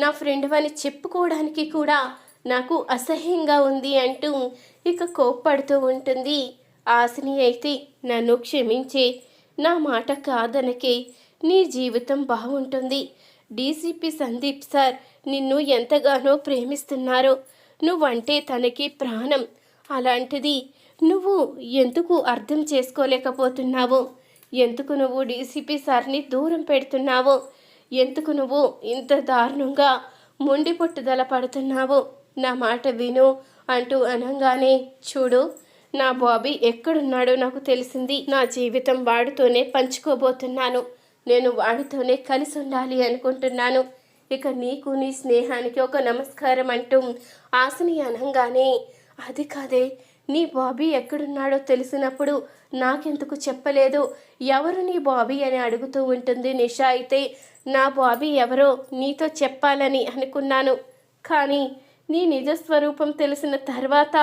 నా ఫ్రెండ్ అని చెప్పుకోవడానికి కూడా నాకు అసహ్యంగా ఉంది అంటూ ఇక కోప్పడుతూ ఉంటుంది. హాసిని అయితే నన్ను క్షమించే, నా మాట కాదనకే, నీ జీవితం బాగుంటుంది. డీసీపీ సందీప్ సార్ నిన్ను ఎంతగానో ప్రేమిస్తున్నారు. నువ్వంటే తనకి ప్రాణం. అలాంటిది నువ్వు ఎందుకు అర్థం చేసుకోలేకపోతున్నావు? ఎందుకు నువ్వు డీసీపీ సార్ని దూరం పెడుతున్నావు? ఎందుకు నువ్వు ఇంత దారుణంగా మొండి పట్టుదల పడుతున్నావు? నా మాట విను అంటూ అనగానే, చూడు, నా బాబీ ఎక్కడున్నాడో నాకు తెలిసింది. నా జీవితం వాడితోనే పంచుకోబోతున్నాను. నేను వాడితోనే కలిసి ఉండాలి అనుకుంటున్నాను. ఇక నీకు నీ స్నేహానికి ఒక నమస్కారం అంటూ హాసిని అనగానే, అది కాదే, నీ బాబీ ఎక్కడున్నాడో తెలిసినప్పుడు నాకెందుకు చెప్పలేదు? ఎవరు నీ బాబీ అని అడుగుతూ ఉంటుంది నిషా అయితే. నా బాబీ ఎవరో నీతో చెప్పాలని అనుకున్నాను, కానీ నీ నిజస్వరూపం తెలిసిన తర్వాత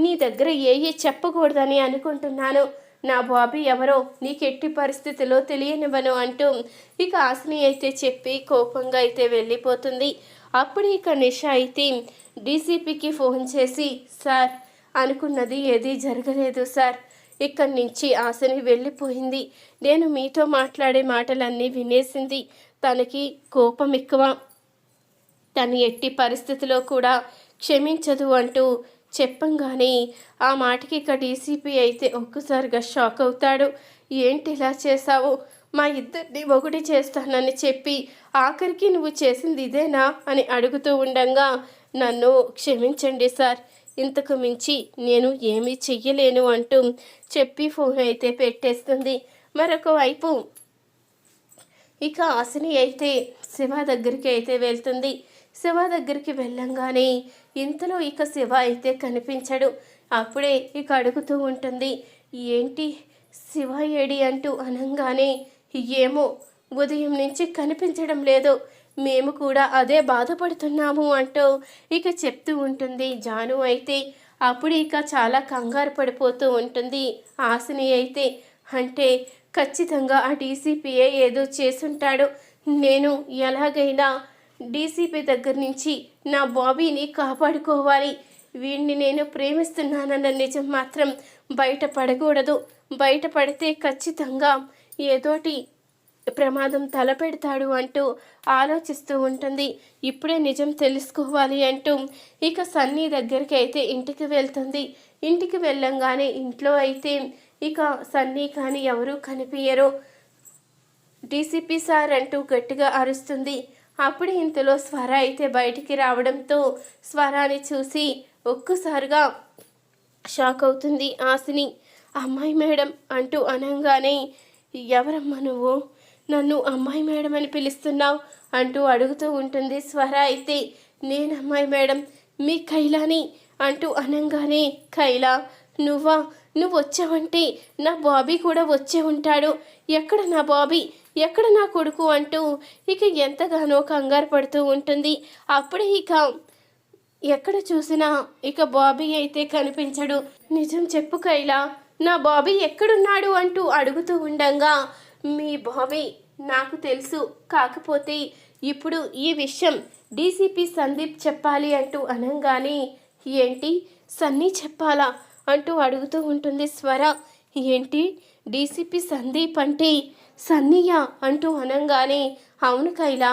నీ దగ్గర ఏ చెప్పకూడదని అనుకుంటున్నాను. నా బాబీ ఎవరో నీకెట్టి పరిస్థితిలో తెలియనివ్వను అంటూ ఇక హాసిని అయితే చెప్పి కోపంగా అయితే వెళ్ళిపోతుంది. అప్పుడు ఇక నిషా అయితే డీసీపీకి ఫోన్ చేసి, సార్, అనుకున్నది ఏదీ జరగలేదు సార్. ఇక్కడి నుంచి హాసిని వెళ్ళిపోయింది. నేను మీతో మాట్లాడే మాటలన్నీ వినేసింది. తనకి కోపం ఎక్కువ. తను ఎట్టి పరిస్థితిలో కూడా క్షమించదు అంటూ చెప్పంగానే ఆ మాటకి ఇక డీసీపీ అయితే ఒక్కసారిగా షాక్ అవుతాడు. ఏంటి ఇలా చేశావు? మా ఇద్దరిని ఒకటి చేస్తానని చెప్పి ఆఖరికి నువ్వు చేసింది ఇదేనా అని అడుగుతూ ఉండగా, నన్ను క్షమించండి సార్, ఇంతకు మించి నేను ఏమీ చెయ్యలేను అంటూ చెప్పి ఫోన్ అయితే పెట్టేస్తుంది. మరొక వైపు ఇక హాసిని అయితే శివ దగ్గరికి అయితే వెళ్తుంది. శివ దగ్గరికి వెళ్ళంగానే ఇంతలో ఇక శివ అయితే కనిపించడు. అప్పుడే ఇక అడుగుతూ ఉంటుంది, ఏంటి శివ ఏడి అంటూ అనగానే, ఏమో ఉదయం నుంచి కనిపించడం లేదు, మేము కూడా అదే బాధపడుతున్నాము అంటూ ఇక చెప్తూ ఉంటుంది జాను అయితే. అప్పుడు ఇక చాలా కంగారు పడిపోతూ ఉంటుంది హాసిని అయితే. అంటే ఖచ్చితంగా ఆ డీసీపీఏ ఏదో చేసుంటాడు. నేను ఎలాగైనా డీసీపీ దగ్గర నుంచి నా బాబీని కాపాడుకోవాలి. వీడిని నేను ప్రేమిస్తున్నానన్న నిజం మాత్రం బయటపడకూడదు. బయటపడితే ఖచ్చితంగా ఏదోటి ప్రమాదం తలపెడతాడు అంటూ ఆలోచిస్తూ ఉంటుంది. ఇప్పుడే నిజం తెలుసుకోవాలి అంటూ ఇక సన్నీ దగ్గరికి అయితే ఇంటికి వెళ్తుంది. ఇంటికి వెళ్ళంగానే ఇంట్లో అయితే ఇక సన్నీ కానీ ఎవరూ కనిపించరు. డీసీపీ సార్ అంటూ గట్టిగా అరుస్తుంది. అప్పుడు ఇంతలో స్వర అయితే బయటికి రావడంతో స్వరాని చూసి ఒక్కసారిగా షాక్ అవుతుంది హాసిని. అమ్మాయి మేడం అంటూ అనగానే, ఎవరమ్మా నువ్వు? నన్ను అమ్మాయి మేడం అని పిలుస్తున్నావు అంటూ అడుగుతూ ఉంటుంది స్వర అయితే. నేను అమ్మాయి మేడం, మీ కైలాని అంటూ అనగానే, కైలా నువ్వా? నువ్వు వచ్చావంటే నా బాబీ కూడా వచ్చే ఉంటాడు. ఎక్కడ నా బాబీ, ఎక్కడ నా కొడుకు అంటూ ఇక ఎంతగానో కంగారు పడుతూ ఉంటుంది. అప్పుడే ఇక ఎక్కడ చూసినా ఇక బాబీ అయితే కనిపించడు. నిజం చెప్పు కైలా, నా బాబీ ఎక్కడున్నాడు అంటూ అడుగుతూ ఉండగా, మీ బాబీ నాకు తెలుసు, కాకపోతే ఇప్పుడు ఈ విషయం డీసీపీ సందీప్ చెప్పాలి అంటూ అనగానే, ఏంటి సన్నీ చెప్పాలా అంటూ అడుగుతూ ఉంటుంది స్వర. ఏంటి డీసీపీ సందీప్ అంటే సన్నీయా అంటూ అనగానే, అవును కైలా,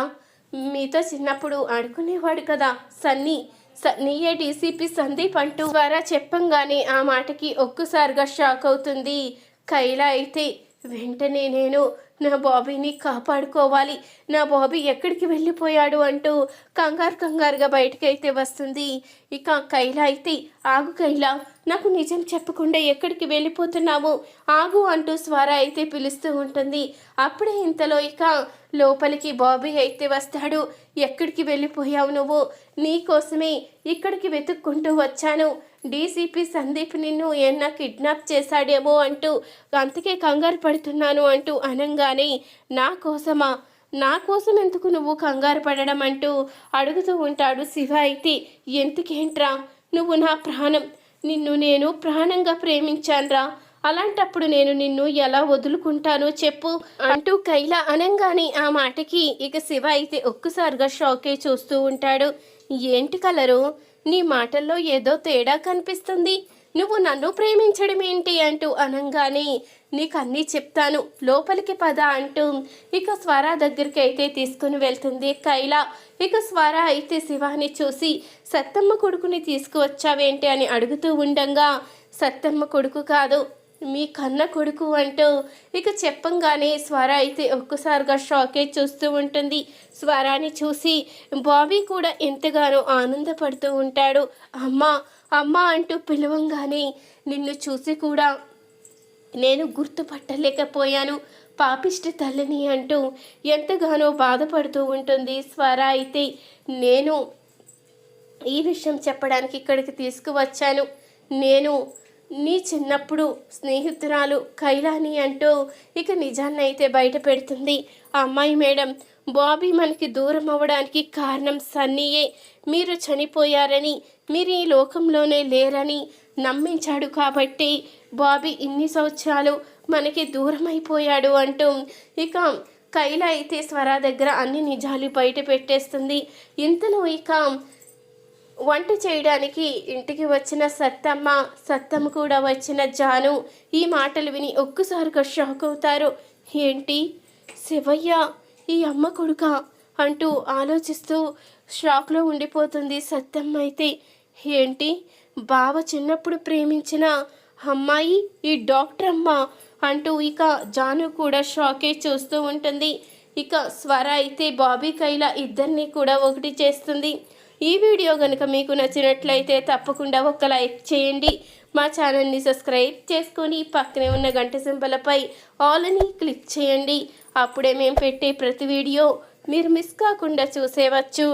మీతో చిన్నప్పుడు ఆడుకునేవాడు కదా సన్నీయే డీసీపీ సందీప్ అంటూ స్వర చెప్పంగానే ఆ మాటకి ఒక్కసారిగా షాక్ అవుతుంది కైలా అయితే. వెంటనే నేను నా బాబీని కాపాడుకోవాలి, నా బాబీ ఎక్కడికి వెళ్ళిపోయాడు అంటూ కంగారుగా బయటకైతే వస్తుంది. ఇక కైలా అయితే, ఆగు కైలా, నాకు నిజం చెప్పకుండా ఎక్కడికి వెళ్ళిపోతున్నావు, ఆగు అంటూ స్వర అయితే పిలుస్తూ ఉంటుంది. అప్పుడే ఇంతలో ఇక లోపలికి బాబీ అయితే వస్తాడు. ఎక్కడికి వెళ్ళిపోయావు నువ్వు? నీకోసమే ఇక్కడికి వెతుక్కుంటూ వచ్చాను. డీసీపీ సందీప్ నిన్ను ఏమన్నా కిడ్నాప్ చేశాడేమో అంటూ అందుకే కంగారు పడుతున్నాను అంటూ అనగానే, నా కోసం ఎందుకు నువ్వు కంగారు పడడం అంటూ అడుగుతూ ఉంటాడు శివ అయితే. ఎందుకేంట్రా, నువ్వు నా ప్రాణం, నిన్ను నేను ప్రాణంగా ప్రేమించాన్రా, అలాంటప్పుడు నేను నిన్ను ఎలా వదులుకుంటానో చెప్పు అంటూ కైల అనంగానే ఆ మాటకి ఇక శివ అయితే ఒక్కసారిగా షాకే చూస్తూ ఉంటాడు. ఏంటి కలరు, నీ మాటల్లో ఏదో తేడా కనిపిస్తుంది, నువ్వు నన్ను ప్రేమించడం ఏంటి అంటూ అనంగానే నీకన్నీ చెప్తాను, లోపలికి పద అంటూ ఇక స్వర దగ్గరికి అయితే తీసుకుని వెళ్తుంది కైల. ఇక స్వర అయితే శివాని చూసి సత్తమ్మ కొడుకుని తీసుకువచ్చావేంటి అని అడుగుతూ ఉండంగా, సత్తమ్మ కొడుకు కాదు, మీ కన్న కొడుకు అంటూ ఇక చెప్పంగానే స్వర అయితే ఒక్కసారిగా షాకే చూస్తూ ఉంటుంది. స్వరాని చూసి బాబీ కూడా ఎంతగానో ఆనందపడుతూ ఉంటాడు. అమ్మా అమ్మా అంటూ పిలవంగానే నిన్ను చూసి కూడా నేను గుర్తుపట్టలేకపోయాను, పాపిష్టి తల్లిని అంటూ ఎంతగానో బాధపడుతూ ఉంటుంది స్వర అయితే. నేను ఈ విషయం చెప్పడానికి ఇక్కడికి తీసుకువచ్చాను. నేను నీ చిన్నప్పుడు స్నేహితురాలు కైలాని అంటూ ఇక నిజాన్ని అయితే బయట పెడుతుంది. అమ్మాయి మేడం, బాబీ మనకి దూరం అవ్వడానికి కారణం సన్నీయే. మీరు చనిపోయారని, మీరు ఈ లోకంలోనే లేరని నమ్మించాడు కాబట్టి బాబీ ఇన్ని సంవత్సరాలు మనకి దూరం అయిపోయాడు అంటూ ఇక కైల అయితే స్వర దగ్గర అన్ని నిజాలు బయట పెట్టేస్తుంది. ఇంతలో ఇక వంట చేయడానికి ఇంటికి వచ్చిన సత్తమ్మ కూడా వచ్చిన జాను ఈ మాటలు విని ఒక్కసారిగా షాక్ అవుతారు. ఏంటి శివయ్య ఈ అమ్మ కొడుక అంటూ ఆలోచిస్తూ షాక్లో ఉండిపోతుంది సత్తమ్మ అయితే. ఏంటి బావ చిన్నప్పుడు ప్రేమించిన అమ్మాయి ఈ డాక్టర్ అమ్మ అంటూ ఇక జాను కూడా షాకే చూస్తూ ఉంటుంది. ఇక స్వర అయితే బాబీ కైల ఇద్దరిని కూడా ఒకటి చేస్తుంది. ఈ వీడియో కనుక మీకు నచ్చినట్లయితే తప్పకుండా ఒక లైక్ చేయండి. మా ఛానల్ని సబ్స్క్రైబ్ చేసుకొని పక్కనే ఉన్న గంట సింబలపై ఆల్ అని క్లిక్ చేయండి. అప్పుడే మేము పెట్టే ప్రతి వీడియో మీరు మిస్ కాకుండా చూసేవచ్చు.